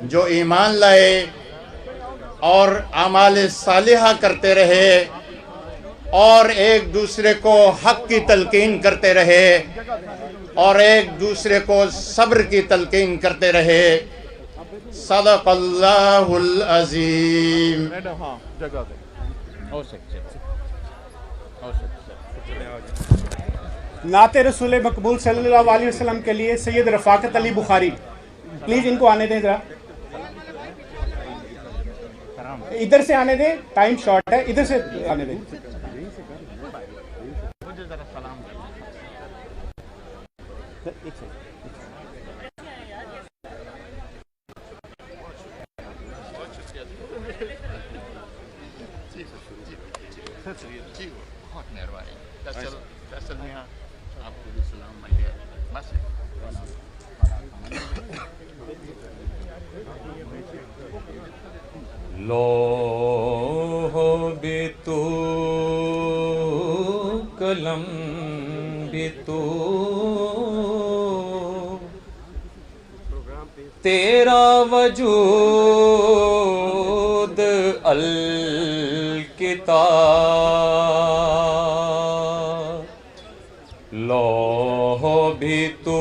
जो ईमान लाए और आमाल सालिहा करते रहे और एक दूसरे को हक की तलकीन करते रहे और एक दूसरे को सब्र की तलकीन करते रहे। सदक़ल्लाहुल अज़ीम। नाते रसूल मकबूल सल्लल्लाहु अलैहि वसल्लम के लिए सैयद रफ़ाकत अली बुखारी, प्लीज़ इनको आने दें, ज़रा इधर से आने दें, टाइम शॉर्ट है, इधर से आने दें। बहुत मेहरबानी। आपको भी सलाम। बस लौह भी तू, कलम भी तू, तेरा वजूद अल किताब। लौह भी तू,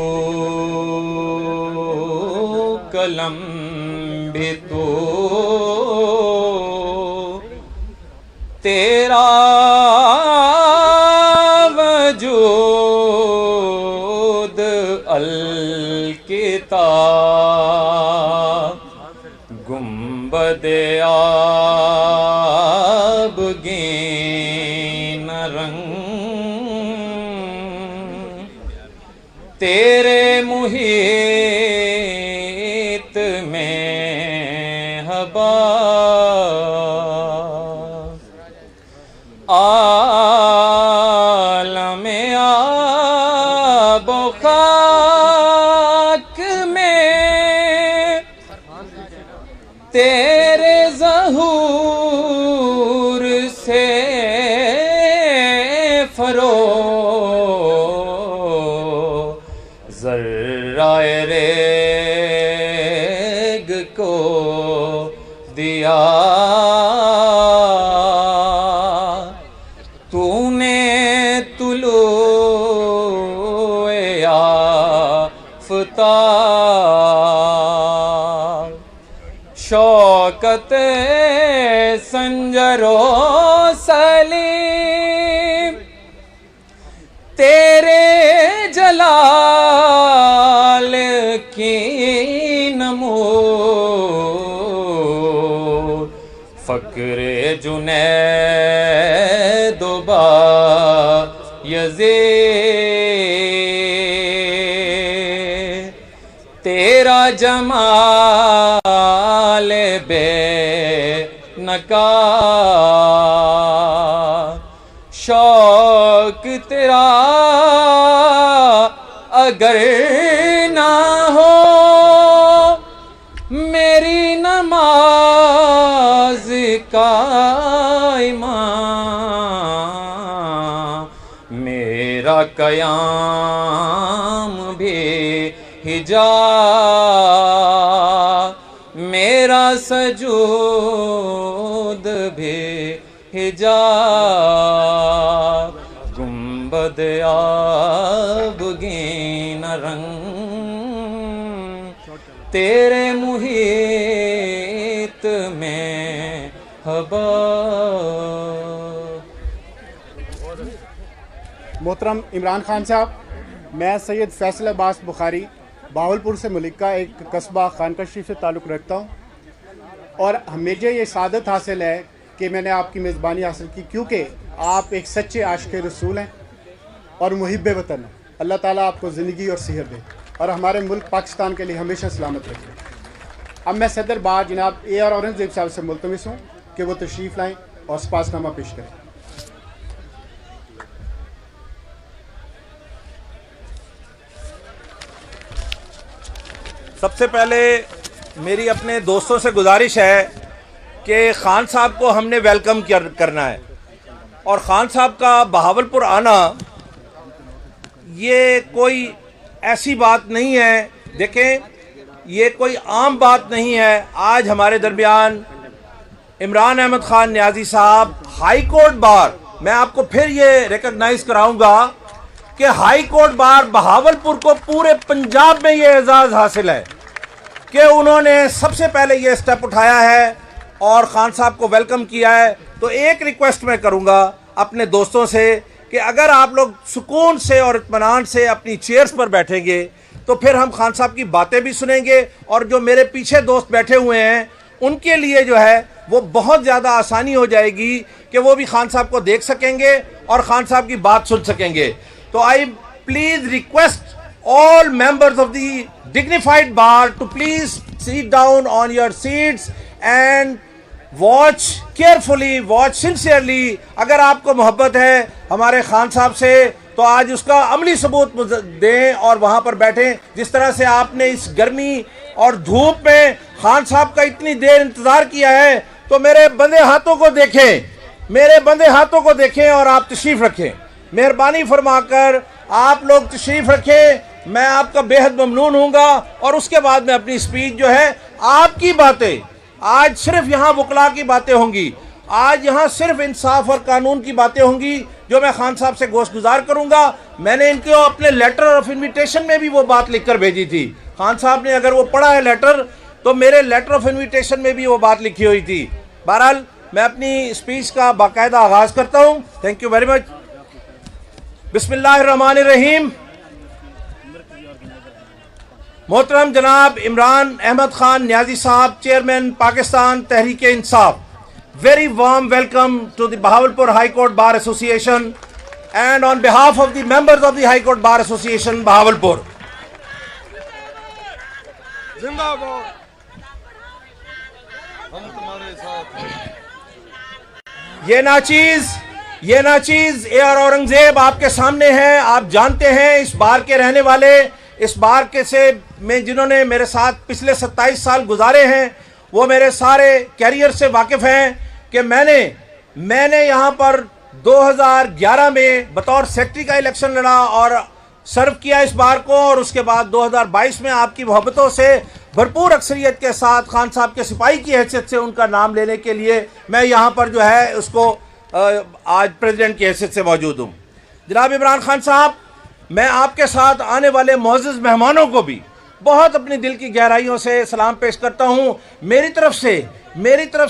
कलम भी तू, तेरा वजूद अल किताब। गुंबद आबगीन रंग तेरे मुहीत में हबा। आलमे आब खाक में तेरे ज़हूर से फरो। ज़र्राए रेग को दिया तूने, तुलूए आफ़ताब। शौकत संजरो सलीम तेरे जलाल की नमूर। फ़क्रे जुनैद बायज़ीद तेरा जमाल बे नकाब। शौक तेरा अगर ना हो मेरी नमाज का इमाम। मेरा कयाम भी हिजाब, मेरा सजूद भी हिजाब। गुंबद आबगीन रंग तेरे मुहीत में हबा। मोहतरम इमरान खान साहब, मैं सैयद फैसल अब्बास बुखारी बावलपुर से मलिका एक कस्बा खानका शरीफ से ताल्लुक़ रखता हूँ और मुझे ये सादत हासिल है कि मैंने आपकी मेज़बानी हासिल की क्योंकि आप एक सच्चे आशिक़ रसूल हैं और मुहिब्ब वतन हैं। अल्लाह ताला आपको ज़िंदगी और सेहत दे और हमारे मुल्क पाकिस्तान के लिए हमेशा सलामत रखे। अब मैं सदर बार जनाब AR औरंगज़ेब साहब से मुल्तमिस हूँ कि वो तशरीफ़ लाएँ और सपासनामा पेश करें। सबसे पहले मेरी अपने दोस्तों से गुजारिश है कि ख़ान साहब को हमने वेलकम करना है और ख़ान साहब का बहावलपुर आना ये कोई ऐसी बात नहीं है। देखें, ये कोई आम बात नहीं है। आज हमारे दरमियान इमरान अहमद खान न्याजी साहब, हाई कोर्ट बार, मैं आपको फिर ये रिकॉग्नाइज कराऊंगा कि हाई कोर्ट बार बहावलपुर को पूरे पंजाब में ये एजाज़ हासिल है कि उन्होंने सबसे पहले ये स्टेप उठाया है और खान साहब को वेलकम किया है। तो एक रिक्वेस्ट मैं करूंगा अपने दोस्तों से कि अगर आप लोग सुकून से और इत्मीनान से अपनी चेयर्स पर बैठेंगे तो फिर हम खान साहब की बातें भी सुनेंगे, और जो मेरे पीछे दोस्त बैठे हुए हैं उनके लिए जो है वो बहुत ज़्यादा आसानी हो जाएगी कि वो भी खान साहब को देख सकेंगे और खान साहब की बात सुन सकेंगे। तो I please request all members of the dignified bar to please sit down on your seats and watch carefully, watch sincerely। अगर आपको मोहब्बत है हमारे खान साहब से तो आज उसका अमली सबूत दें और वहाँ पर बैठें। जिस तरह से आपने इस गर्मी और धूप में खान साहब का इतनी देर इंतज़ार किया है, तो मेरे बंदे हाथों को देखें, मेरे बंदे हाथों को देखें और आप तशरीफ़ रखें। मेहरबानी फरमाकर आप लोग तशरीफ़ रखें, मैं आपका बेहद ममनून हूँगा। और उसके बाद में अपनी स्पीच जो है, आपकी बातें, आज सिर्फ यहाँ वकला की बातें होंगी, आज यहाँ सिर्फ इंसाफ और कानून की बातें होंगी जो मैं खान साहब से गोश्तगुजार करूँगा। मैंने इनको अपने लेटर ऑफ इन्विटेशन में भी वो बात लिख कर भेजी थी। खान साहब ने अगर वो पढ़ा है लेटर, तो मेरे लेटर ऑफ इन्विटेशन में भी वो बात लिखी हुई थी। बहरहाल मैं अपनी स्पीच का बाकायदा आगाज़ करता हूँ। Thank you very much. बिस्मिल्लाहिर्रहमानिर्रहीम। मोहतरम जनाब इमरान अहमद खान न्याजी साहब, chairman Pakistan Tehreek Insaf, very warm welcome to the Bahawalpur High Court Bar Association and on behalf of the members of the High Court Bar Association Bahawalpur। जिंदाबाद, हम तुम्हारे साथ हैं। ये नाचीज ए आर औरंगजेब आपके सामने है। आप जानते हैं इस बार के रहने वाले, इस बार के से में जिन्होंने मेरे साथ पिछले 27 साल गुजारे हैं, वो मेरे सारे कैरियर से वाकिफ़ हैं कि मैंने यहाँ पर 2011 में बतौर सेक्रेटरी का इलेक्शन लड़ा और सर्व किया इस बार को, और उसके बाद 2022 में आपकी मोहब्बतों से भरपूर अक्सरियत के साथ खान साहब के सिपाही की हैसियत से उनका नाम लेने के लिए मैं यहाँ पर जो है उसको आज प्रेसिडेंट की हैसियत से मौजूद हूँ। जनाब इमरान खान साहब, मैं आपके साथ आने वाले मोअज़्ज़ज़ मेहमानों को भी बहुत अपनी दिल की गहराइयों से सलाम पेश करता हूँ। मेरी तरफ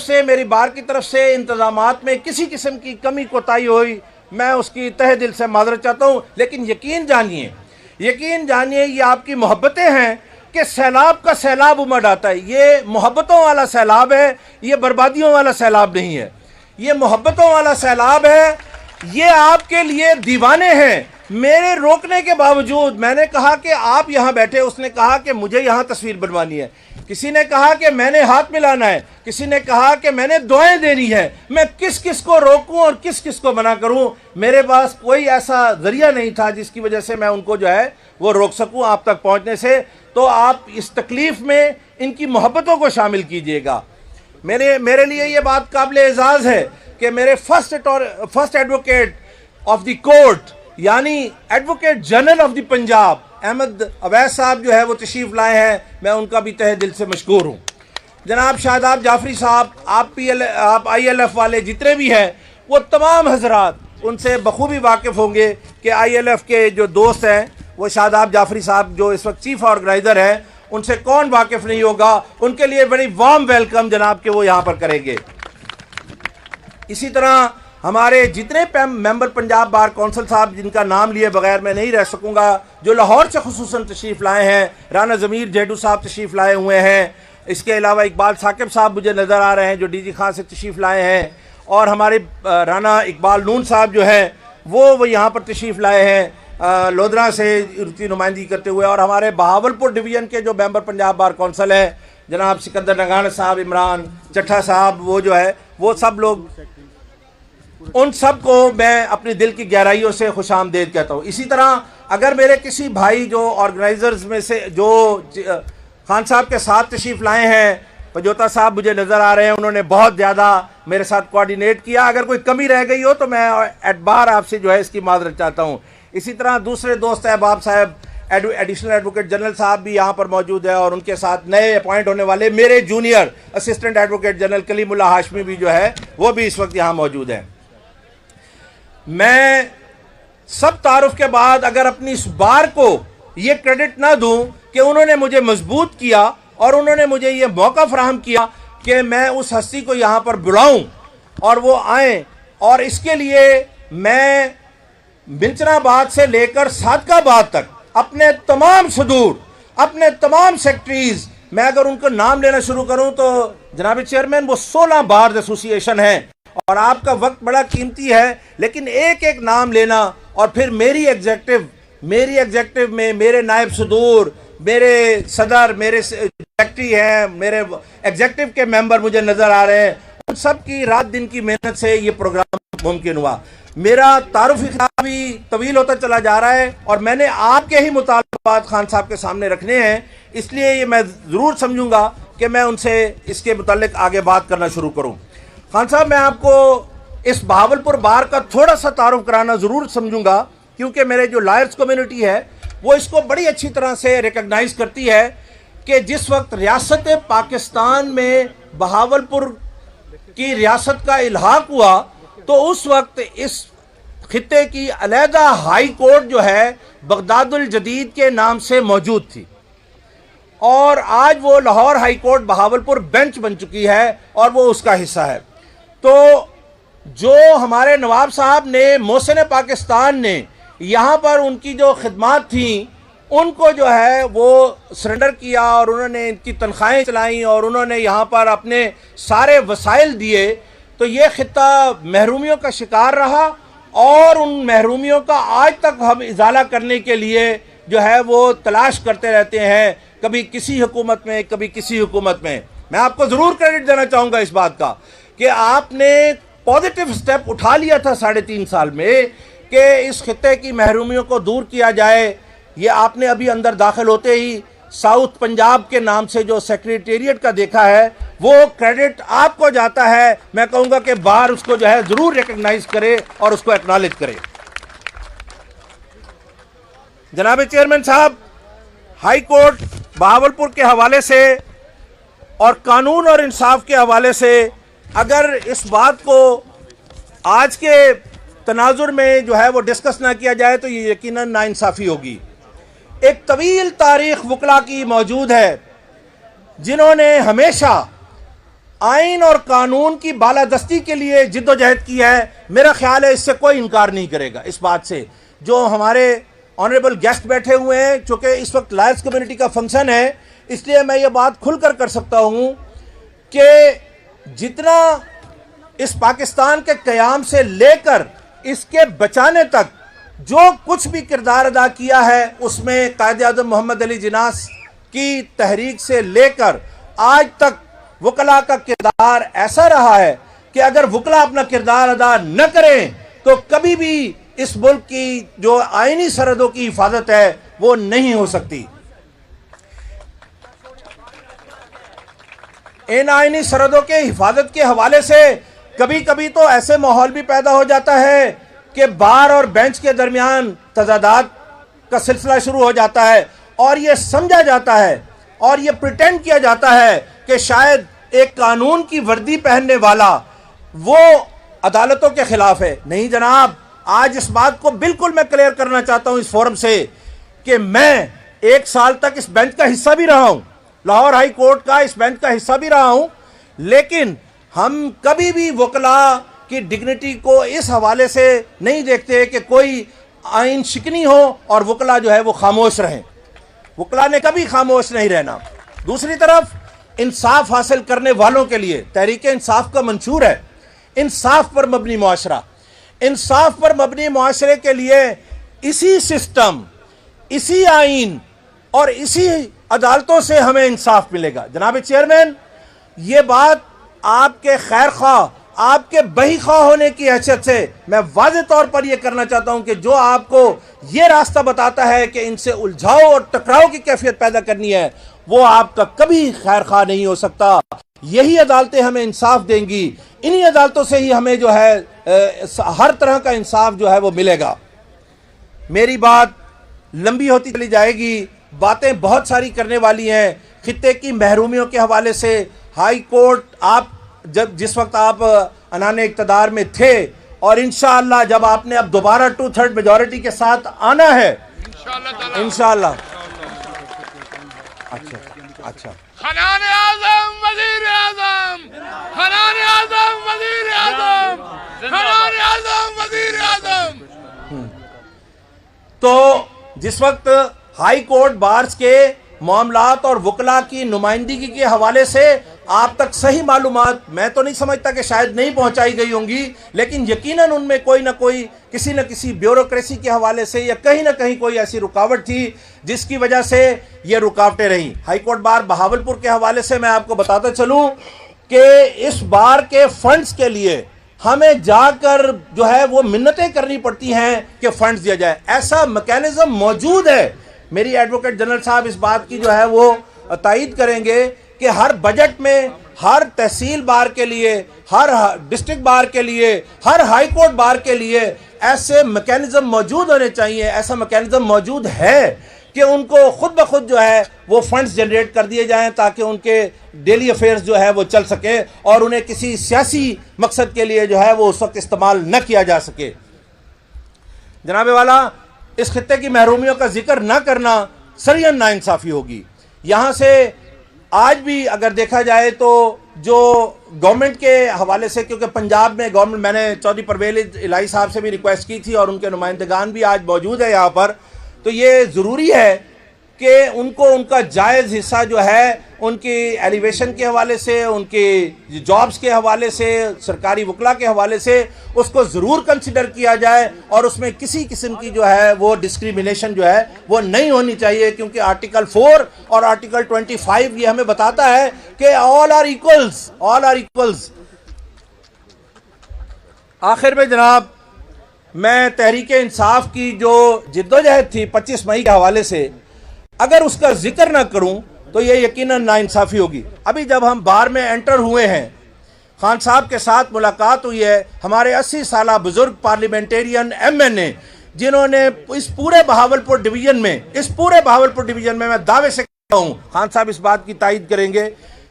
से मेरी बार की तरफ से इंतज़ामात में किसी किस्म की कमी कोताही हुई, मैं उसकी तहे दिल से माज़रत चाहता हूँ। लेकिन यकीन जानिए ये आपकी मोहब्बतें हैं कि सैलाब का सैलाब उमड़ आता है। ये मोहब्बतों वाला सैलाब है, ये बर्बादियों वाला सैलाब नहीं है, ये मोहब्बतों वाला सैलाब है। ये आपके लिए दीवाने हैं। मेरे रोकने के बावजूद मैंने कहा कि आप यहाँ बैठे, उसने कहा कि मुझे यहाँ तस्वीर बनवानी है, किसी ने कहा कि मैंने हाथ मिलाना है, किसी ने कहा कि मैंने दुआएं देनी है। मैं किस किस को रोकूं और किस किस को मना करूं? मेरे पास कोई ऐसा जरिया नहीं था जिसकी वजह से मैं उनको जो है वो रोक सकूं आप तक पहुंचने से। तो आप इस तकलीफ़ में इनकी मोहब्बतों को शामिल कीजिएगा। मेरे लिए ये बात काबिल एजाज़ है कि मेरे first advocate of the court यानी advocate general of the Punjab Ahmad Awais Sahab जो है वो तशरीफ़ लाए हैं। मैं उनका भी तहे दिल से मशकूर हूँ। जनाब शादाब जाफरी साहब, आप ILF वाले जितने भी हैं वो तमाम हजरात उनसे बखूबी वाकिफ़ होंगे कि ILF के जो दोस्त हैं वो शादाब जाफरी साहब जो इस वक्त चीफ ऑर्गेनाइज़र हैं, उनसे कौन वाकिफ़ नहीं होगा। उनके लिए बड़ी वार्म वेलकम जनाब के वो यहाँ पर करेंगे। इसी तरह हमारे जितने मेंबर पंजाब बार कौंसिल साहब, जिनका नाम लिए बगैर मैं नहीं रह सकूंगा, जो लाहौर से खुसूसन तशरीफ़ लाए हैं, राना ज़मीर जेडू साहब तशरीफ़ लाए हुए हैं। इसके अलावा इकबाल साकिब साहब मुझे नज़र आ रहे हैं जो DG खां से तशरीफ़ लाए हैं, और हमारे राना इकबाल नून साहब जो हैं वो यहाँ पर तशरीफ़ लाए हैं लोधरा से की नुमाइंदगी करते हुए। और हमारे बहावलपुर डिवीज़न के जो मेंबर पंजाब बार कौंसिल हैं, जनाब सिकंदर नगाना साहब, इमरान चट्ठा साहब, वो जो है वो सब लोग, उन सब को मैं अपनी दिल की गहराइयों से खुशामदीद कहता हूँ। इसी तरह अगर मेरे किसी भाई जो ऑर्गेनाइजर्स में से जो खान साहब के साथ तशरीफ़ लाए हैं, पजोता साहब मुझे नज़र आ रहे हैं, उन्होंने बहुत ज़्यादा मेरे साथ कोऑर्डिनेट किया। अगर कोई कमी रह गई हो तो मैं एतबार आपसे जो है इसकी माजरत चाहता हूँ। इसी तरह दूसरे दोस्त अहबाब साहब एडिशनल एडवोकेट जनरल साहब भी यहाँ पर मौजूद है और उनके साथ नए अपॉइंट होने वाले मेरे junior assistant advocate general Kalimulla Hashmi भी जो है वो भी इस वक्त यहाँ मौजूद हैं। मैं सब तारुफ के बाद अगर अपनी इस बार को ये क्रेडिट ना दूं कि उन्होंने मुझे मजबूत किया और उन्होंने मुझे ये मौका फराहम किया कि मैं उस हस्ती को यहाँ पर बुलाऊं और वो आए, और इसके लिए मैं बिलचनाबाद से लेकर सादकाबाद तक अपने तमाम सदूर, अपने तमाम सेक्रेटरीज, मैं अगर उनका नाम लेना शुरू करूं तो जनाब चेयरमैन वो 16 बार एसोसिएशन है और आपका वक्त बड़ा कीमती है, लेकिन एक एक नाम लेना और फिर मेरी एग्जेक्टिव में मेरे नायब सदूर, मेरे सदर, मेरे सेक्रेटरी हैं, मेरे एग्जेक्टिव के मेंबर मुझे नजर आ रहे हैं, उन सब की रात दिन की मेहनत से ये प्रोग्राम मुमकिन हुआ। मेरा तारुफी खिताब भी तवील होता चला जा रहा है और मैंने आपके ही मुतालबात खान साहब के सामने रखने हैं, इसलिए ये मैं ज़रूर समझूंगा कि मैं उनसे इसके मुतालिक आगे बात करना शुरू करूं। खान साहब, मैं आपको इस बहावलपुर बार का थोड़ा सा तारुफ कराना ज़रूर समझूंगा, क्योंकि मेरे जो लायर्स कम्युनिटी है वो इसको बड़ी अच्छी तरह से रिकग्नाइज करती है कि जिस वक्त रियासत पाकिस्तान में बहावलपुर की रियासत का इल्हाक हुआ तो उस वक्त इस खित्ते की अलहदा हाई कोर्ट जो है बगदादुल जदीद के नाम से मौजूद थी और आज वो Lahore high court Bahawalpur bench बन चुकी है और वो उसका हिस्सा है। तो जो हमारे नवाब साहब ने, मोहसिन पाकिस्तान ने यहाँ पर उनकी जो खिदमात थी उनको जो है वो सरेंडर किया और उन्होंने इनकी तनख्वाहें चलाई और उन्होंने यहाँ पर अपने सारे वसाइल दिए, तो ये खित्ता महरूमियों का शिकार रहा और उन महरूमियों का आज तक हम इजाला करने के लिए जो है वो तलाश करते रहते हैं, कभी किसी हुकूमत में, कभी किसी हुकूमत में। मैं आपको ज़रूर क्रेडिट देना चाहूँगा इस बात का कि आपने पॉजिटिव स्टेप उठा लिया था 3.5 साल में कि इस खित्ते की महरूमियों को दूर किया जाए। ये आपने अभी अंदर दाखिल होते ही साउथ पंजाब के नाम से जो सेक्रेटेरिएट का देखा है वो क्रेडिट आपको जाता है। मैं कहूँगा कि बार उसको जो है ज़रूर रिकग्नाइज करे और उसको एक्नॉलेज करे। जनाब चेयरमैन साहब, हाई कोर्ट बहावलपुर के हवाले से और कानून और इंसाफ के हवाले से अगर इस बात को आज के तनाजुर में जो है वो डिस्कस ना किया जाए तो ये यकीनन नाइंसाफ़ी होगी। एक तवील तारीख वकला की मौजूद है जिन्होंने हमेशा आइन और कानून की बालादस्ती के लिए जिद्दोजहद की है। मेरा ख्याल है इससे कोई इनकार नहीं करेगा इस बात से। जो हमारे ऑनरेबल गेस्ट बैठे हुए हैं, चूँकि इस वक्त लायर्स कम्युनिटी का फंक्शन है, इसलिए मैं ये बात खुलकर कर सकता हूँ कि जितना इस पाकिस्तान के क़याम से लेकर इसके बचाने तक जो कुछ भी किरदार अदा किया है उसमें कायद आज़म मोहम्मद अली जिन्नाह की तहरीक से लेकर आज तक वकला का किरदार ऐसा रहा है कि अगर वकला अपना किरदार अदा न करें तो कभी भी इस मुल्क की जो आईनी सरहदों की हिफाजत है वो नहीं हो सकती। इन आईनी सरहदों के हिफाजत के हवाले से कभी कभी तो ऐसे माहौल भी पैदा हो जाता है कि बार और बेंच के दरमियान तजादात का सिलसिला शुरू हो जाता है और ये समझा जाता है और ये प्रिटेंड किया जाता है कि शायद एक कानून की वर्दी पहनने वाला वो अदालतों के खिलाफ है। नहीं जनाब, आज इस बात को बिल्कुल मैं क्लियर करना चाहता हूं इस फोरम से कि मैं 1 साल तक इस बेंच का हिस्सा भी रहा हूं, लाहौर हाई कोर्ट का इस बेंच का हिस्सा भी रहा हूं, लेकिन हम कभी भी वकला की डिग्निटी को इस हवाले से नहीं देखते कि कोई आइन शिकनी हो और वकला जो है वो खामोश रहें। वकला ने कभी खामोश नहीं रहना। दूसरी तरफ इंसाफ हासिल करने वालों के लिए तहरीक इंसाफ का मंशूर है इंसाफ पर मबनी मुआशरा। इंसाफ पर मबनी मुआशरे के लिए इसी सिस्टम, इसी आइन और इसी अदालतों से हमें इंसाफ मिलेगा। जनाब चेयरमैन, ये बात आपके खैर ख्वाह, आपके बही ख्वाह होने की हैसियत से मैं वाज़ेह तौर पर यह करना चाहता हूं कि जो आपको ये रास्ता बताता है कि इनसे उलझाव और टकराव की कैफियत पैदा करनी है वो आपका कभी खैर ख्वाह नहीं हो सकता। यही अदालतें हमें इंसाफ देंगी, इन्हीं अदालतों से ही हमें जो है हर तरह का इंसाफ जो है वो मिलेगा। मेरी बात लंबी होती चली जाएगी। बातें बहुत सारी करने वाली हैं। खित्ते की महरूमियों के हवाले से हाई कोर्ट, आप जिस वक्त आप अनाने इक़्तिदार में थे, और इंशाअल्लाह जब आपने अब दोबारा 2/3 मेजॉरिटी के साथ आना है इंशाअल्लाह। अच्छा अच्छा, खनाने आज़म वज़ीर आज़म, खनाने आज़म वज़ीर आज़म, खनाने आज़म वज़ीर आज़म। तो जिस वक्त हाई कोर्ट बार्स के मामलात और वकला की नुमाइंदगी के हवाले से आप तक सही मालूमात, मैं तो नहीं समझता कि शायद नहीं पहुंचाई गई होंगी, लेकिन यकीनन उनमें कोई ना कोई किसी न किसी ब्यूरोक्रेसी के हवाले से या कहीं ना कहीं कोई ऐसी रुकावट थी जिसकी वजह से ये रुकावटें रहीं। हाई कोर्ट बार बहावलपुर के हवाले से मैं आपको बताता चलूं कि इस बार के फंड्स के लिए हमें जाकर जो है वो मिन्नतें करनी पड़ती हैं कि फंड्स दिया जाए। ऐसा मैकेनिज्म मौजूद है। मेरी एडवोकेट जनरल साहब इस बात की जो है वो तायीद करेंगे कि हर बजट में हर तहसील बार के लिए, हर डिस्ट्रिक्ट बार के लिए, हर हाई कोर्ट बार के लिए ऐसे मैकेनिज्म मौजूद होने चाहिए। ऐसा मैकेनिज्म मौजूद है कि उनको खुद ब खुद जो है वो फंड्स जनरेट कर दिए जाएं ताकि उनके डेली अफेयर्स जो है वो चल सके और उन्हें किसी सियासी मकसद के लिए जो है वो उस वक्त इस्तेमाल न किया जा सके। जनाबे वाला, इस खित्ते की महरूमियों का जिक्र न करना सरियन नाइंसाफ़ी होगी। यहाँ से आज भी अगर देखा जाए तो जो गवर्नमेंट के हवाले से, क्योंकि पंजाब में गवर्नमेंट, मैंने चौधरी परवेज़ इलाही साहब से भी रिक्वेस्ट की थी और उनके नुमाइंदगान भी आज मौजूद है यहाँ पर, तो ये ज़रूरी है कि उनको उनका जायज़ हिस्सा जो है उनकी एलिवेशन के हवाले से, उनके जॉब्स के हवाले से, सरकारी वकला के हवाले से उसको ज़रूर कंसिडर किया जाए और उसमें किसी किस्म की जो है वो डिस्क्रिमिनेशन जो है वो नहीं होनी चाहिए, क्योंकि आर्टिकल 4 और आर्टिकल 25 ये हमें बताता है कि all are equals, all are equals. आखिर में जनाब, मैं तहरीक इंसाफ की जो जिद्दोजहद थी 25 मई के हवाले से अगर उसका जिक्र ना करूं तो ये यकीनन नाइंसाफ़ी होगी। अभी जब हम बार में एंटर हुए हैं, खान साहब के साथ मुलाकात हुई है, हमारे 80 साला बुजुर्ग पार्लियामेंटेरियन MNA जिन्होंने इस पूरे बहावलपुर डिवीज़न में मैं दावे से कहता हूँ, खान साहब इस बात की तायीद करेंगे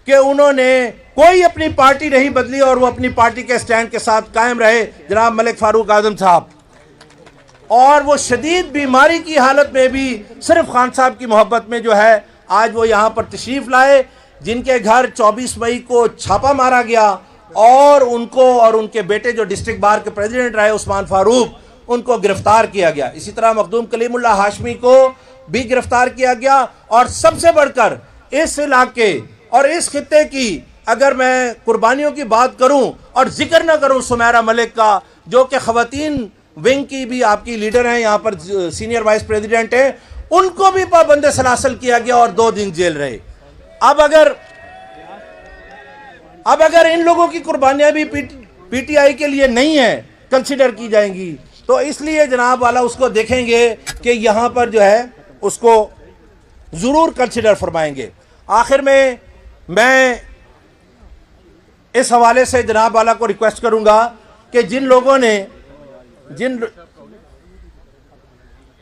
कि उन्होंने कोई अपनी पार्टी नहीं बदली और वो अपनी पार्टी के स्टैंड के साथ कायम रहे, जनाब मलिक फारूक आजम साहब। और वो शदीद बीमारी की हालत में भी सिर्फ खान साहब की मोहब्बत में जो है आज वो यहाँ पर तशरीफ़ लाए, जिनके घर 24 मई को छापा मारा गया और उनको और उनके बेटे जो डिस्ट्रिक्ट बार के प्रेसिडेंट रहे उस्मान फारूक, उनको गिरफ्तार किया गया। इसी तरह मखदूम कलीमुल्लाह हाशमी को भी गिरफ्तार किया गया। और सबसे बढ़कर इस इलाके और इस खित्ते की अगर मैं कुर्बानियों की बात करूं और जिक्र ना करूं सुमेरा मलिक का, जो कि ख़वातीन विंग की भी आपकी लीडर हैं, यहाँ पर सीनियर वाइस प्रेसिडेंट हैं, उनको भी पाबंद सलासल किया गया और 2 दिन जेल रहे। अब अगर इन लोगों की कुर्बानियां भी PTI के लिए नहीं है, कंसिडर की जाएंगी, तो इसलिए जनाब वाला उसको देखेंगे कि यहाँ पर जो है उसको ज़रूर कंसिडर फरमाएंगे। आखिर में मैं इस हवाले से जनाब वाला को रिक्वेस्ट करूंगा कि जिन लोगों ने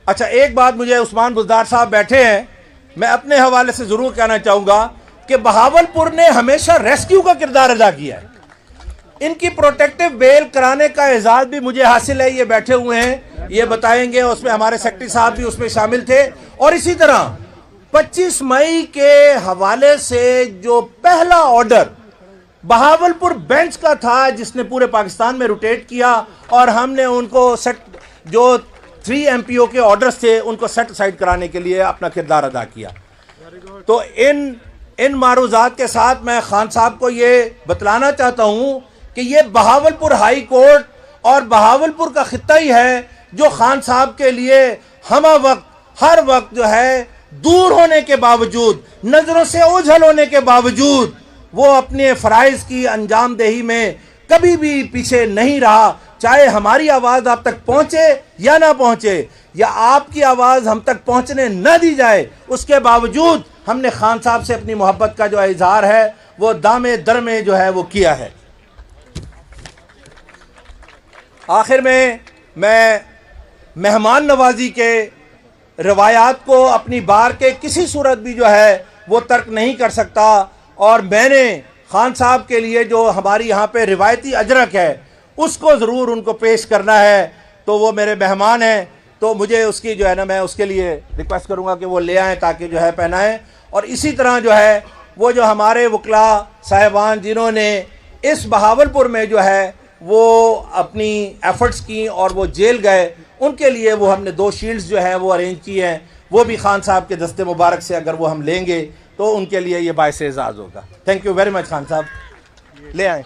अच्छा, एक बात मुझे उस्मान बुज़दार साहब बैठे हैं, मैं अपने हवाले से ज़रूर कहना चाहूँगा कि बहावलपुर ने हमेशा रेस्क्यू का किरदार अदा किया है। इनकी प्रोटेक्टिव बेल कराने का एजाज़ भी मुझे हासिल है, ये बैठे हुए हैं, ये बताएंगे, उसमें हमारे सेक्रेटरी साहब भी उसमें शामिल थे। और इसी तरह 25 मई के हवाले से जो पहला ऑर्डर बहावलपुर बेंच का था, जिसने पूरे पाकिस्तान में रोटेट किया और हमने उनको जो 3 MPO के ऑर्डर्स थे उनको सेट साइड कराने के लिए अपना किरदार अदा किया। तो इन मारूजात के साथ मैं खान साहब को ये बतलाना चाहता हूँ कि ये बहावलपुर हाई कोर्ट और बहावलपुर का खित्ता ही है जो खान साहब के लिए हर वक्त जो है दूर होने के बावजूद, नज़रों से ओझल होने के बावजूद, वो अपने फ़राइज़ की अंजामदेही में कभी भी पीछे नहीं रहा। चाहे हमारी आवाज़ आप तक पहुँचे या ना पहुँचे, या आपकी आवाज़ हम तक पहुँचने न दी जाए, उसके बावजूद हमने खान साहब से अपनी मोहब्बत का जो इजहार है वो दामे दर में जो है वो किया है। आखिर में मैं मेहमान नवाजी के रवायात को अपनी बार के किसी सूरत भी जो है वो तर्क नहीं कर सकता। और मैंने खान साहब के लिए जो हमारी यहाँ पे रिवायती अजरक है उसको ज़रूर उनको पेश करना है। तो वो मेरे मेहमान हैं, तो मुझे उसकी जो है ना, मैं उसके लिए रिक्वेस्ट करूँगा कि वो ले आएँ ताकि जो है पहनाएँ। और इसी तरह जो है वो जो हमारे वकला साहिबान जिन्होंने इस बहावलपुर में जो है वो अपनी एफर्ट्स की और वो जेल गए, उनके लिए वो हमने 2 शील्ड्स जो है वो अरेंज की हैं। वो भी खान साहब के दस्ते मुबारक से अगर वो हम लेंगे तो उनके लिए ये बायस एजाज़ होगा। Thank you very much Khan साहब, ले आए।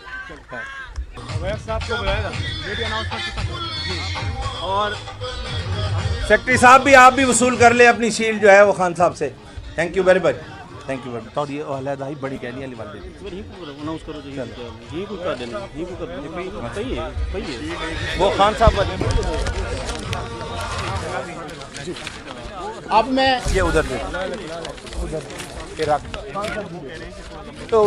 और सेक्रेटरी साहब भी, आप भी वसूल कर ले अपनी शील्ड जो है वो खान साहब से। Thank you very much, thank you very much. और ये अलहदा ही बड़ी कहनी वाली बात वो खान साहब अब मैं ये उधर दे तो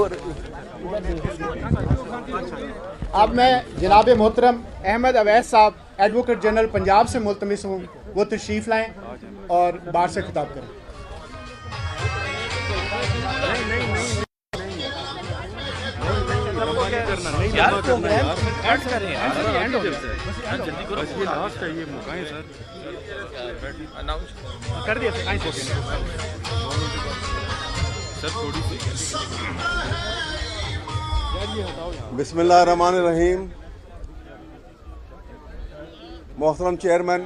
अब मैं जनाब मोहतरम अहमद अवैस साहब एडवोकेट जनरल पंजाब से मुल्तमिस हूँ, वो तशरीफ़ लाएँ और बार से खिताब करें। बिस्मिल्लाहिर्रहमानिर्रहीम। मोहतरम चेयरमैन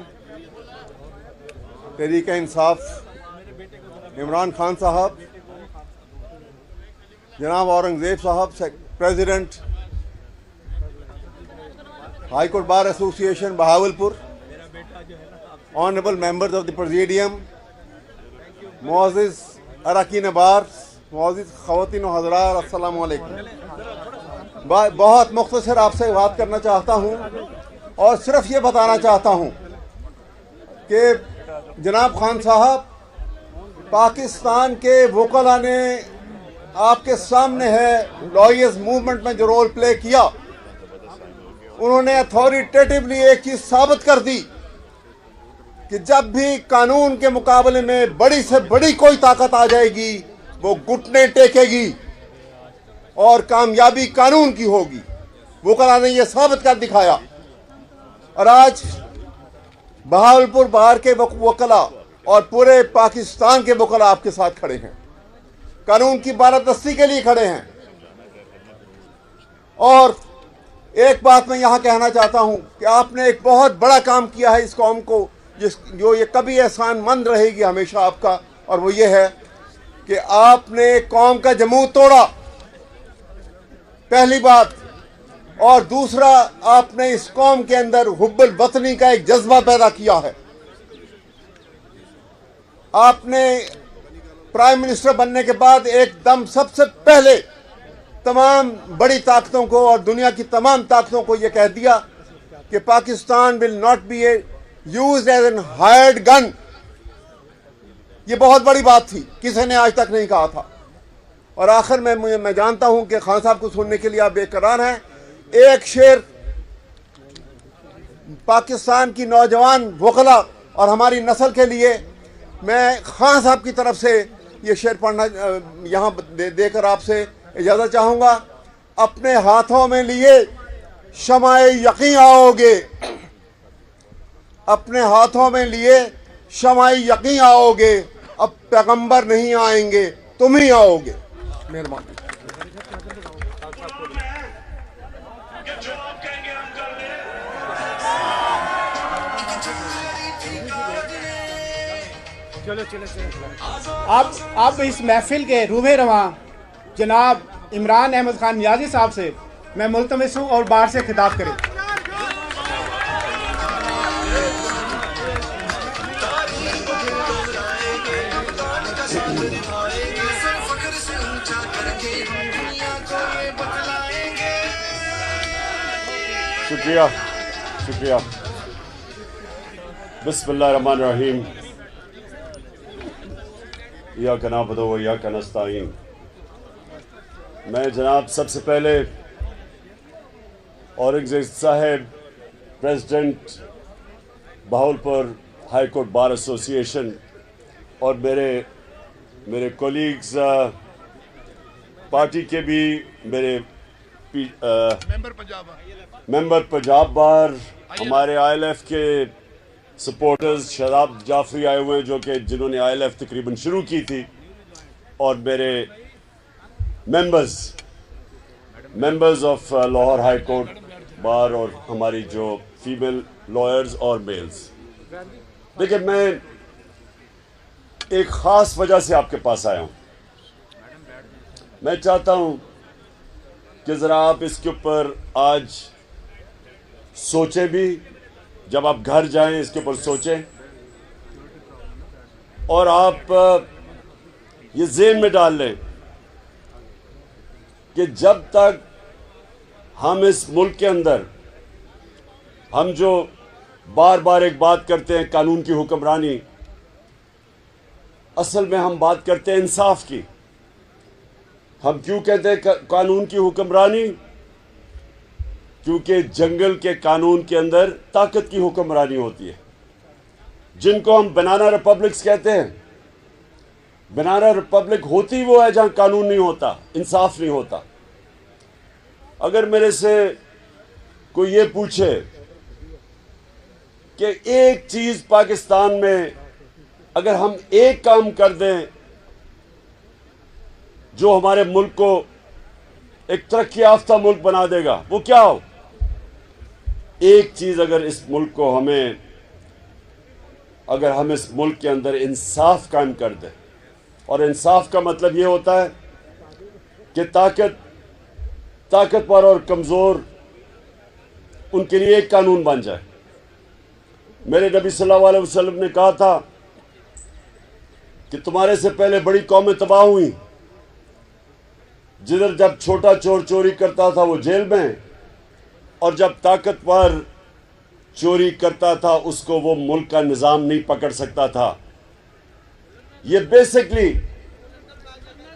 तहरीक इंसाफ इमरान खान साहब, जनाब Aurangzeb Sahab president high court bar association Bahawalpur, honourable members of the presidium, मुअज़्ज़िज़ अरकान बार, मुअज़्ज़िज़ ख़वातीन व हज़रात, अस्सलामु अलैकुम। बहुत मुख्तसर आपसे बात करना चाहता हूँ और सिर्फ ये बताना चाहता हूँ कि जनाब खान साहब, पाकिस्तान के वकला ने आपके सामने है लॉयर्स मूवमेंट में जो रोल प्ले किया, उन्होंने अथॉरिटेटिवली एक चीज़ साबित कर दी कि जब भी कानून के मुकाबले में बड़ी से बड़ी कोई ताकत आ जाएगी वो घुटने टेकेगी और कामयाबी कानून की होगी। वकला ने यह साबित कर दिखाया और आज बहावलपुर बार के वकला और पूरे पाकिस्तान के वकला आपके साथ खड़े हैं, कानून की बारादस्ती के लिए खड़े हैं। और एक बात मैं यहाँ कहना चाहता हूँ कि आपने एक बहुत बड़ा काम किया है इस कौम को, जो ये कभी एहसानमंद रहेगी हमेशा आपका, और वो ये है कि आपने कौम का जमूद तोड़ा, पहली बात। और दूसरा, आपने इस कौम के अंदर हुब्बुल वतनी का एक जज्बा पैदा किया है। आपने प्राइम मिनिस्टर बनने के बाद एकदम सबसे पहले तमाम बड़ी ताकतों को और दुनिया की तमाम ताकतों को यह कह दिया कि Pakistan will not be used as an hired gun. ये बहुत बड़ी बात थी, किसी ने आज तक नहीं कहा था। और आखिर में मैं जानता हूं कि खान साहब को सुनने के लिए आप बेकरार हैं। एक शेर पाकिस्तान की नौजवान वकला और हमारी नस्ल के लिए मैं खान साहब की तरफ से ये शेर पढ़ना यहाँ देकर आपसे इजाज़त चाहूँगा। अपने हाथों में लिए शमाए यकीन आओगे, अपने हाथों में लिए शमाए यकीन आओगे, अब पैगंबर नहीं आएंगे तुम ही आओगे। मेहरबानी। अब इस महफिल के रूहे रवां जनाब इमरान अहमद खान नियाजी साहब से मैं मुल्तमिस हूँ और बाहर से खिताब करें। शुक्रिया शुक्रिया। बिस्मिल्लाहिर्रहमानिर्रहीम। इय्याका नअबुदु व इय्याका नस्तईन। मैं जनाब सबसे पहले Aurangzeb Sahab, president Bahawalpur high court bar association और मेरे कोलीग्स पार्टी के भी, मेरे मेंबर पंजाब बार, हमारे ILF के सपोर्टर्स शादाब जाफरी आए हुए हैं जिन्होंने ILF तकरीबन शुरू की थी, और मेरे members of Lahore high court bar और हमारी जो फीमेल लॉयर्स और मेल्स। देखिए, मैं एक ख़ास वजह से आपके पास आया हूँ। मैं चाहता हूँ कि ज़रा आप इसके ऊपर आज सोचें भी, जब आप घर जाएं इसके ऊपर सोचें, और आप ये ज़हन में डाल लें कि जब तक हम इस मुल्क के अंदर, हम जो बार बार एक बात करते हैं कानून की हुक्मरानी, असल में हम बात करते हैं इंसाफ की। हम क्यों कहते हैं कानून की हुक्मरानी? क्योंकि जंगल के कानून के अंदर ताकत की हुक्मरानी होती है, जिनको हम बनाना रिपब्लिक्स कहते हैं। बनाना रिपब्लिक होती वो है जहां कानून नहीं होता, इंसाफ नहीं होता। अगर मेरे से कोई ये पूछे कि एक चीज पाकिस्तान में अगर हम एक काम कर दें जो हमारे मुल्क को एक तरक्की याफ्ता मुल्क बना देगा, वो क्या हो? एक चीज अगर इस मुल्क को अगर हम इस मुल्क के अंदर इंसाफ कायम कर दें, और इंसाफ का मतलब ये होता है कि ताकतवर और कमज़ोर उनके लिए एक कानून बन जाए। मेरे नबी सल्लल्लाहु अलैहि वसल्लम ने कहा था कि तुम्हारे से पहले बड़ी कौमें तबाह हुई, जिधर जब छोटा चोर चोरी करता था वो जेल में, और जब ताकतवर चोरी करता था उसको वो मुल्क का निज़ाम नहीं पकड़ सकता था। ये बेसिकली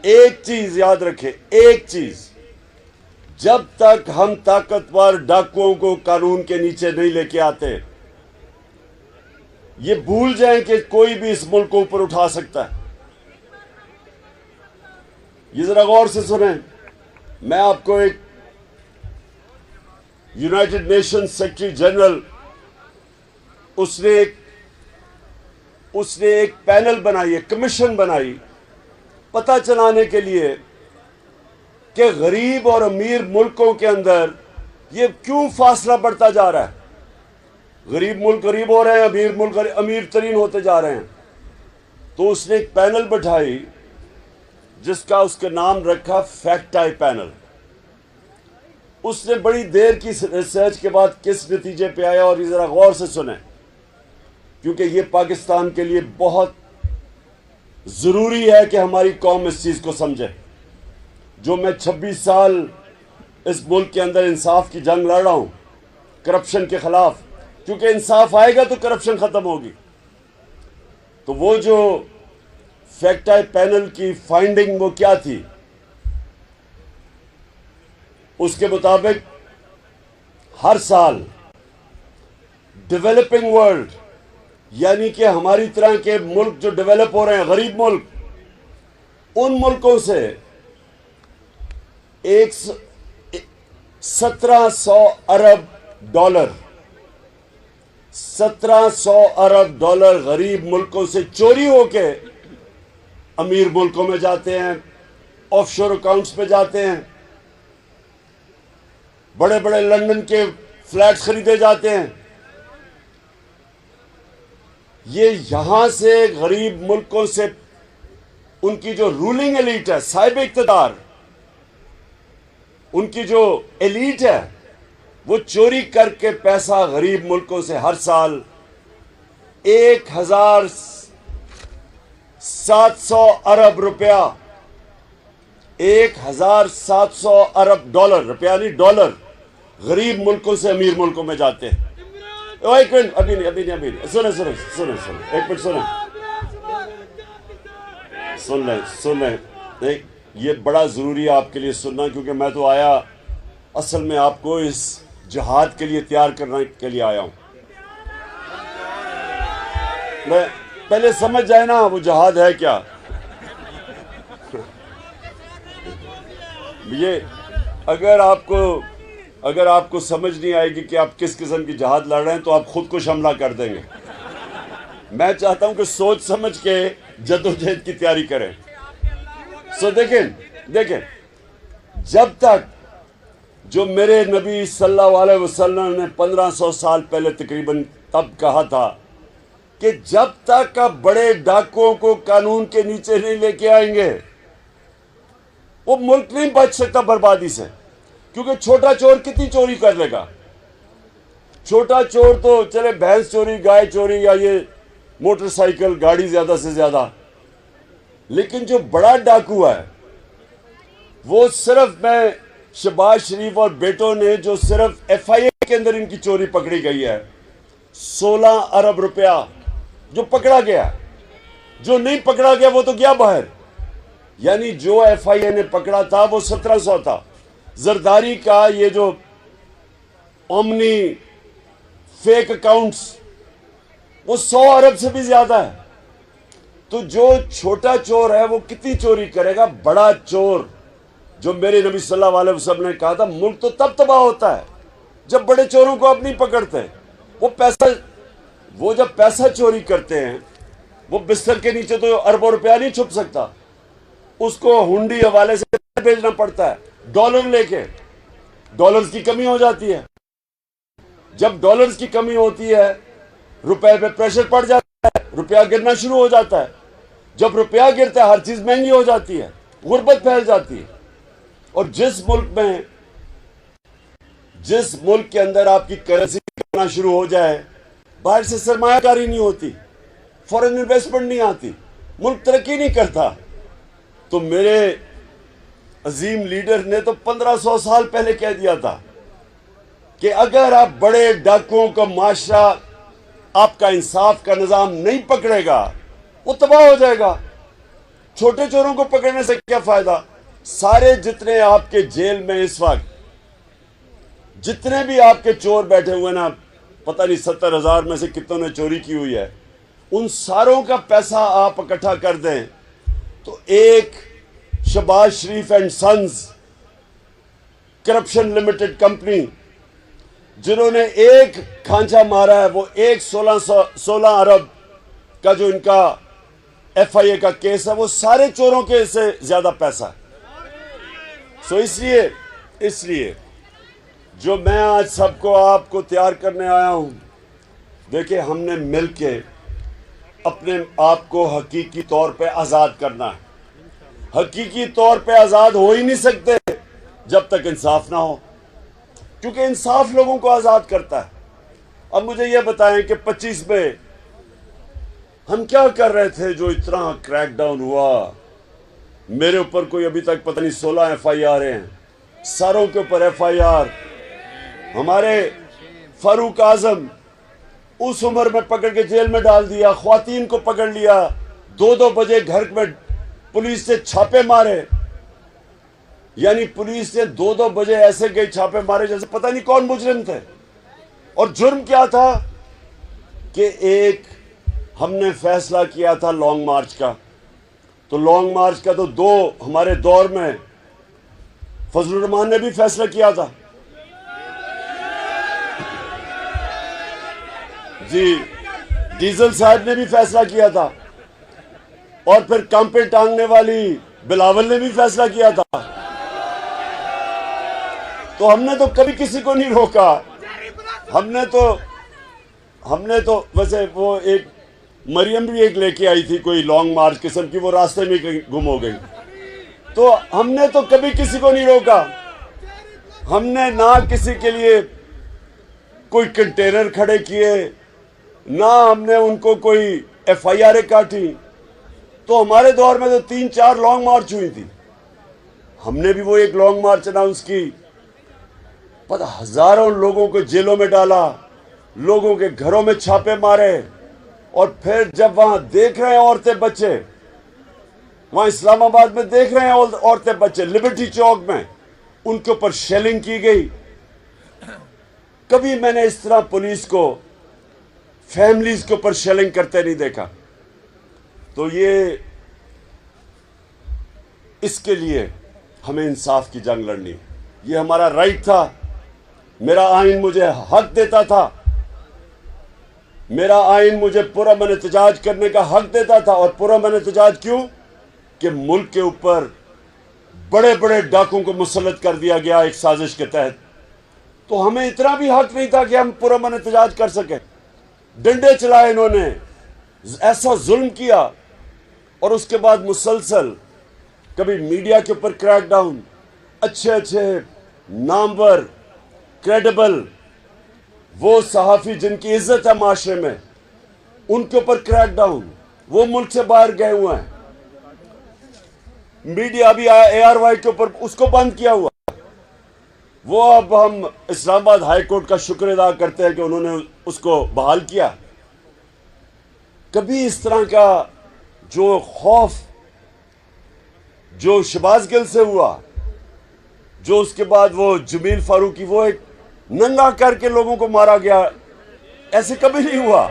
एक चीज याद रखें, एक चीज, जब तक हम ताकतवर डाकुओं को कानून के नीचे नहीं लेके आते, ये भूल जाएं कि कोई भी इस मुल्क को ऊपर उठा सकता है। ये जरा गौर से सुने। मैं आपको एक यूनाइटेड नेशंस सेक्रेटरी जनरल, उसने एक पैनल बनाई है, कमीशन बनाई, पता चलाने के लिए कि गरीब और अमीर मुल्कों के अंदर ये क्यों फासला बढ़ता जा रहा है। गरीब मुल्क गरीब हो रहे हैं, अमीर मुल्क अमीर तरीन होते जा रहे हैं। तो उसने एक पैनल बैठाई जिसका उसका नाम रखा फैक्ट टाइप पैनल। उसने बड़ी देर की रिसर्च के बाद किस नतीजे पे आया, और जरा गौर से सुने, क्योंकि ये पाकिस्तान के लिए बहुत ज़रूरी है कि हमारी कौम इस चीज़ को समझे। जो मैं 26 साल इस मुल्क के अंदर इंसाफ की जंग लड़ रहा हूँ करप्शन के ख़िलाफ़, क्योंकि इंसाफ आएगा तो करप्शन ख़त्म होगी। तो वो जो फैक्ट टाइप पैनल की फाइंडिंग वो क्या थी, उसके मुताबिक हर साल डेवलपिंग वर्ल्ड, यानी कि हमारी तरह के मुल्क जो डेवलप हो रहे हैं, गरीब मुल्क, उन मुल्कों से 1700 अरब डॉलर 1700 अरब डॉलर गरीब मुल्कों से चोरी होके अमीर मुल्कों में जाते हैं, ऑफशोर अकाउंट्स पे जाते हैं, बड़े बड़े लंदन के फ्लैट्स खरीदे जाते हैं। ये यहां से गरीब मुल्कों से उनकी जो रूलिंग एलीट है, साहिब इक़्तिदार, उनकी जो एलीट है, वो चोरी करके पैसा गरीब मुल्कों से हर साल 1700 अरब रुपया, 1700 अरब डॉलर, रुपया नहीं डॉलर, गरीब मुल्कों से अमीर मुल्कों में जाते हैं। एक मिनट, अभी नहीं, सुने, एक मिनट सुन लें। एक ये बड़ा ज़रूरी है आपके लिए सुनना, क्योंकि मैं तो आया असल में आपको इस जिहाद के लिए तैयार करने के लिए आया हूँ। पहले समझ जाए ना वो जहाद है क्या। ये अगर आपको समझ नहीं आएगी कि आप किस किस्म की जहाद लड़ रहे हैं तो आप खुद को हमला कर देंगे। मैं चाहता हूं कि सोच समझ के जद्दोजहद की तैयारी करें। सो देखें जब तक जो मेरे नबी सल्लल्लाहु अलैहि वसल्लम ने 1500 साल पहले तकरीबन तब कहा था कि जब तक आप बड़े डाकुओं को कानून के नीचे नहीं लेके आएंगे वो मुल्क नहीं बच सकता बर्बादी से। क्योंकि छोटा चोर कितनी चोरी कर लेगा। छोटा चोर तो चले भैंस चोरी, गाय चोरी या ये मोटरसाइकिल गाड़ी ज्यादा से ज्यादा, लेकिन जो बड़ा डाकू है वो सिर्फ मैं शहबाज शरीफ और बेटों ने जो सिर्फ FIA के अंदर इनकी चोरी पकड़ी गई है 16 अरब रुपया जो पकड़ा गया, जो नहीं पकड़ा गया वो तो गया बाहर। यानी जो FIA ने पकड़ा था वो 1700 था। जरदारी का ये जो ओमनी फेक अकाउंट्स वो 100 अरब से भी ज्यादा है। तो जो छोटा चोर है वो कितनी चोरी करेगा। बड़ा चोर जो मेरे नबी सल्लल्लाहु अलैहि वसल्लम ने कहा था मुल्क तो तब तबाह होता है जब बड़े चोरों को आप नहीं पकड़ते। वो जब पैसा चोरी करते हैं वो बिस्तर के नीचे तो अरबों रुपया नहीं छुप सकता, उसको हुंडी हवाले से भेजना पड़ता है डॉलर लेके। डॉलर्स की कमी हो जाती है। जब डॉलर्स की कमी होती है रुपए पे प्रेशर पड़ जाता है, रुपया गिरना शुरू हो जाता है। जब रुपया गिरता है हर चीज महंगी हो जाती है, गुर्बत फैल जाती है। और जिस मुल्क के अंदर आपकी करेंसी करना शुरू हो जाए, बाहर से सरमायाकारी नहीं होती, फॉरेन इन्वेस्टमेंट नहीं आती, मुल्क तरक्की नहीं करता। तो मेरे अजीम लीडर ने तो 1500 साल पहले कह दिया था कि अगर आप बड़े डाकुओं का माशरा आपका इंसाफ का निजाम नहीं पकड़ेगा वो तबाह हो जाएगा। छोटे चोरों को पकड़ने से क्या फायदा। सारे जितने आपके जेल में इस वक्त जितने भी आपके चोर बैठे हुए ना, पता नहीं 70,000 में से कितनों ने चोरी की हुई है, उन सारों का पैसा आप इकट्ठा कर दें तो एक Shahbaz Sharif and sons corruption limited company जिन्होंने एक खांचा मारा है वो एक 16 अरब का जो इनका FIA का केस है वो सारे चोरों के से ज्यादा पैसा है। सो इसलिए जो मैं आज सबको आपको तैयार करने आया हूं, देखिए हमने मिलके अपने आप को हकीकी तौर पे आजाद करना है। हकीकी तौर पे आजाद हो ही नहीं सकते जब तक इंसाफ ना हो, क्योंकि इंसाफ लोगों को आजाद करता है। अब मुझे यह बताएं कि 25 में हम क्या कर रहे थे जो इतना क्रैकडाउन हुआ। मेरे ऊपर कोई अभी तक पता नहीं 16 FIR हैं, सारों के ऊपर FIR। हमारे फारूक आजम उस उम्र में पकड़ के जेल में डाल दिया, ख्वातीन को पकड़ लिया, 2-2 बजे घर में पुलिस से छापे मारे। यानी पुलिस ने 2-2 बजे ऐसे गए छापे मारे जैसे पता नहीं कौन मुजरिम थे। और जुर्म क्या था कि एक हमने फैसला किया था लॉन्ग मार्च का, तो लॉन्ग मार्च का तो 2 हमारे दौर में फजलुर रहमान ने भी फैसला किया था जी, डीजल साहब ने भी फैसला किया था, और फिर कांपे टांगने वाली बिलावल ने भी फैसला किया था। तो हमने तो कभी किसी को नहीं रोका। हमने तो वैसे वो एक मरियम भी एक लेके आई थी कोई लॉन्ग मार्च किस्म की, वो रास्ते में कहीं गुम हो गई। तो हमने तो कभी किसी को नहीं रोका। हमने ना किसी के लिए कोई कंटेनर खड़े किए, ना हमने उनको कोई FIR काटी। तो हमारे दौर में तो 3-4 लॉन्ग मार्च हुई थी। हमने भी वो एक लॉन्ग मार्च अनाउंस की, पता हजारों लोगों को जेलों में डाला, लोगों के घरों में छापे मारे। और फिर जब वहां देख रहे हैं औरतें बच्चे, वहां इस्लामाबाद में देख रहे हैं औरतें बच्चे, लिबर्टी चौक में उनके ऊपर शेलिंग की गई। कभी मैंने इस तरह पुलिस को फैमिलीज के ऊपर शेलिंग करते नहीं देखा। तो ये इसके लिए हमें इंसाफ की जंग लड़नी, ये हमारा राइट था। मेरा आइन मुझे हक देता था, मेरा आइन मुझे पुरअमन एहतजाज करने का हक देता था। और पुरअमन एहतजाज क्यों? कि मुल्क के ऊपर बड़े बड़े डाकुओं को मुसल्लत कर दिया गया एक साजिश के तहत। तो हमें इतना भी हक नहीं था कि हम पुरअमन एहतजाज कर सके। डंडे चलाए इन्होंने, ऐसा जुल्म किया, और उसके बाद मुसलसल कभी मीडिया के ऊपर क्रैकडाउन, अच्छे अच्छे नामवर क्रेडिबल वो सहाफ़ी जिनकी इज्जत है माशरे में, उनके ऊपर क्रैकडाउन, वो मुल्क से बाहर गए हुए हैं। मीडिया भी ARY के ऊपर उसको बंद किया हुआ, वो अब हम इस्लामाबाद हाई कोर्ट का शुक्र अदा करते हैं कि उन्होंने उसको बहाल किया। कभी इस तरह का जो खौफ जो शहबाज गिल से हुआ, जो उसके बाद वो जमील फारूकी वो एक नंगा करके लोगों को मारा गया, ऐसे कभी नहीं हुआ।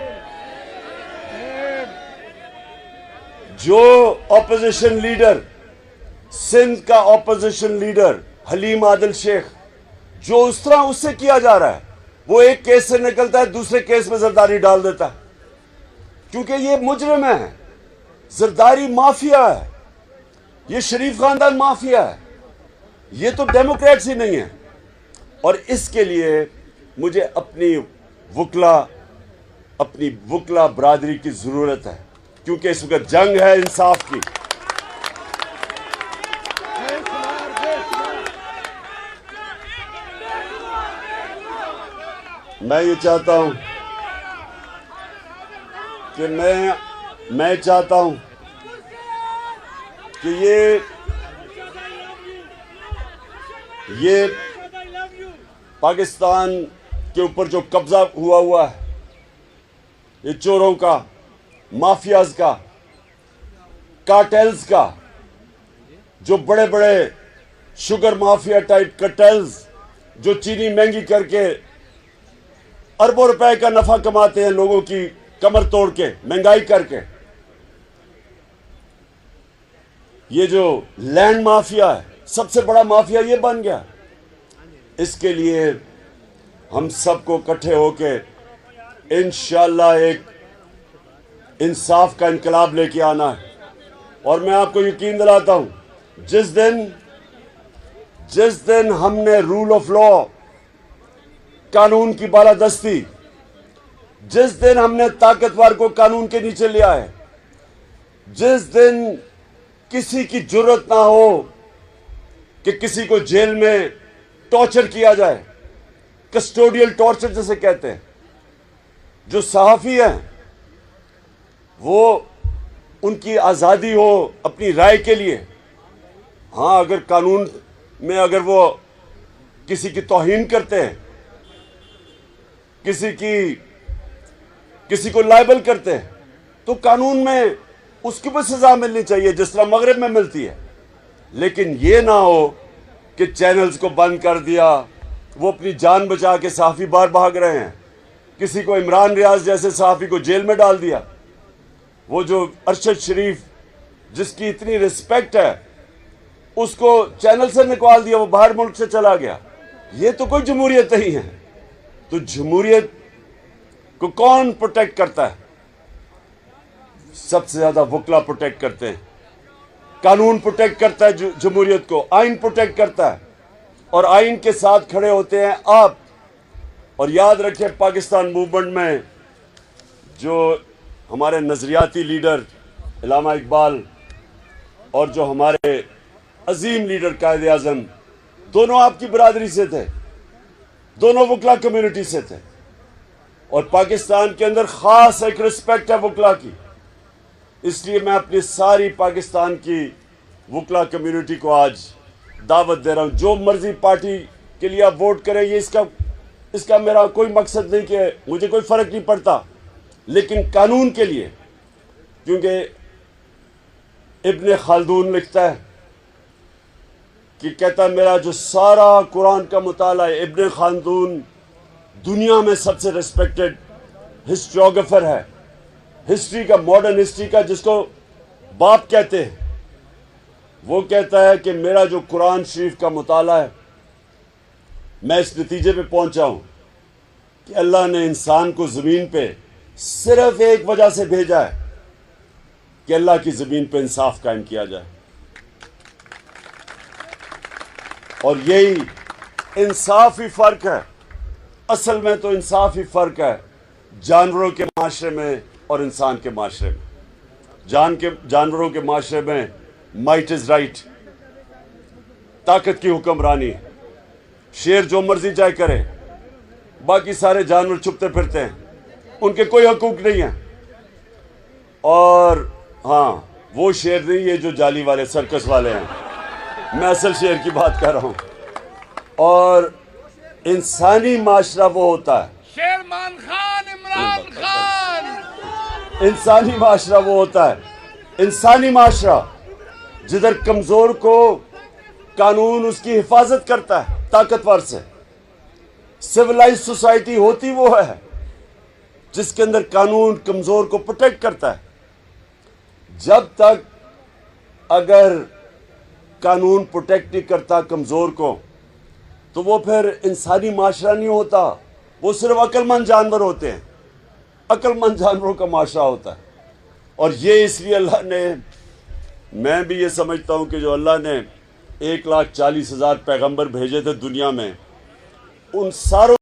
जो ऑपोजिशन लीडर, सिंध का ऑपोजिशन लीडर हलीम आदिल शेख, जो उस तरह उससे किया जा रहा है, वो एक केस से निकलता है दूसरे केस में जरदारी डाल देता है, क्योंकि ये मुजरिम है, जरदारी माफिया है, ये शरीफ खानदान माफिया है, ये तो डेमोक्रेट्स ही नहीं है। और इसके लिए मुझे अपनी वुकला बरादरी की जरूरत है, क्योंकि इस वक्त जंग है इंसाफ की। मैं ये चाहता हूं कि मैं चाहता हूं कि ये पाकिस्तान के ऊपर जो कब्जा हुआ है, ये चोरों का, माफियाज का, कार्टेल्स का, जो बड़े बड़े शुगर माफिया टाइप कार्टेल्स जो चीनी महंगी करके अरबों रुपए का नफा कमाते हैं, लोगों की कमर तोड़ के, महंगाई करके, ये जो लैंड माफिया है, सबसे बड़ा माफिया ये बन गया। इसके लिए हम सबको इकट्ठे होके इंशाअल्लाह एक इंसाफ का इनकलाब लेके आना है। और मैं आपको यकीन दिलाता हूं, जिस दिन हमने रूल ऑफ लॉ, कानून की बालादस्ती, जिस दिन हमने ताकतवर को कानून के नीचे लिया है, जिस दिन किसी की जुर्रत ना हो कि किसी को जेल में टॉर्चर किया जाए, कस्टोडियल टॉर्चर जिसे कहते हैं, जो सहाफ़ी हैं वो उनकी आज़ादी हो अपनी राय के लिए। हाँ, अगर कानून में अगर वो किसी की तौहीन करते हैं, किसी को लायबल करते हैं, तो कानून में उसकी भी सजा मिलनी चाहिए जिस तरह मगरिब में मिलती है। लेकिन ये ना हो कि चैनल्स को बंद कर दिया, वो अपनी जान बचा के सहाफ़ी बाहर भाग रहे हैं। किसी को इमरान रियाज जैसे सहाफ़ी को जेल में डाल दिया, वो जो अरशद शरीफ जिसकी इतनी रिस्पेक्ट है उसको चैनल से निकाल दिया, वो बाहर मुल्क से चला गया। ये तो कोई जमहूरियत नहीं है। तो जमहूरियत को कौन प्रोटेक्ट करता है? सबसे ज्यादा वकला प्रोटेक्ट करते हैं। कानून प्रोटेक्ट करता है जमहूरियत को, आइन प्रोटेक्ट करता है, और आइन के साथ खड़े होते हैं आप। और याद रखें, पाकिस्तान मूवमेंट में जो हमारे नजरियाती लीडर इलामा इकबाल और जो हमारे अजीम लीडर कायद आज़म, दोनों आपकी बरादरी से थे, दोनों वकला कम्युनिटी से थे। और पाकिस्तान के अंदर ख़ास एक रिस्पेक्ट है वकला की। इसलिए मैं अपनी सारी पाकिस्तान की वकला कम्युनिटी को आज दावत दे रहा हूँ, जो मर्जी पार्टी के लिए आप वोट करें, ये इसका मेरा कोई मकसद नहीं कि मुझे कोई फ़र्क नहीं पड़ता, लेकिन कानून के लिए। क्योंकि इब्ने खालदून लिखता है कि कहता है, मेरा जो सारा कुरान का मुताला है, इब्ने खालदून दुनिया में सबसे रिस्पेक्टेड हिस्ट्रियोग्राफर है, हिस्ट्री का, मॉडर्न हिस्ट्री का, जिसको बाप कहते हैं, वो कहता है कि मेरा जो कुरान शरीफ का मुताला है, मैं इस नतीजे पे पहुंचा हूं कि अल्लाह ने इंसान को ज़मीन पे सिर्फ एक वजह से भेजा है कि अल्लाह की ज़मीन पे इंसाफ कायम किया जाए। और यही इंसाफ ही फ़र्क है। असल में तो इंसाफ ही फ़र्क है जानवरों के माशरे में और इंसान के माशरे में। जानवरों के माशरे में माइट इज़ राइट, ताकत की हुक्मरानी, शेर जो मर्जी चाहे करे, बाकी सारे जानवर छुपते फिरते हैं, उनके कोई हकूक नहीं है। और हाँ, वो शेर नहीं, ये जो जाली वाले सर्कस वाले हैं, मैं असल शेर की बात कर रहा हूँ। और इंसानी माशरा वो होता है, शेरमान खान, इमरान खान। इंसानी माशरा वो होता है, इंसानी माशरा जिधर कमज़ोर को कानून उसकी हिफाजत करता है ताकतवर से। सिविलाइज सोसाइटी होती वो है जिसके अंदर कानून कमज़ोर को प्रोटेक्ट करता है। जब तक अगर कानून प्रोटेक्ट नहीं करता कमज़ोर को, तो वो फिर इंसानी माशरा नहीं होता, वो सिर्फ अक्लमंद जानवर होते हैं, अक्लमंद जानवरों का माशरा होता है। और ये इसलिए अल्लाह ने, मैं भी ये समझता हूँ कि जो अल्लाह ने 1,40,000 पैगंबर भेजे थे दुनिया में, उन सारों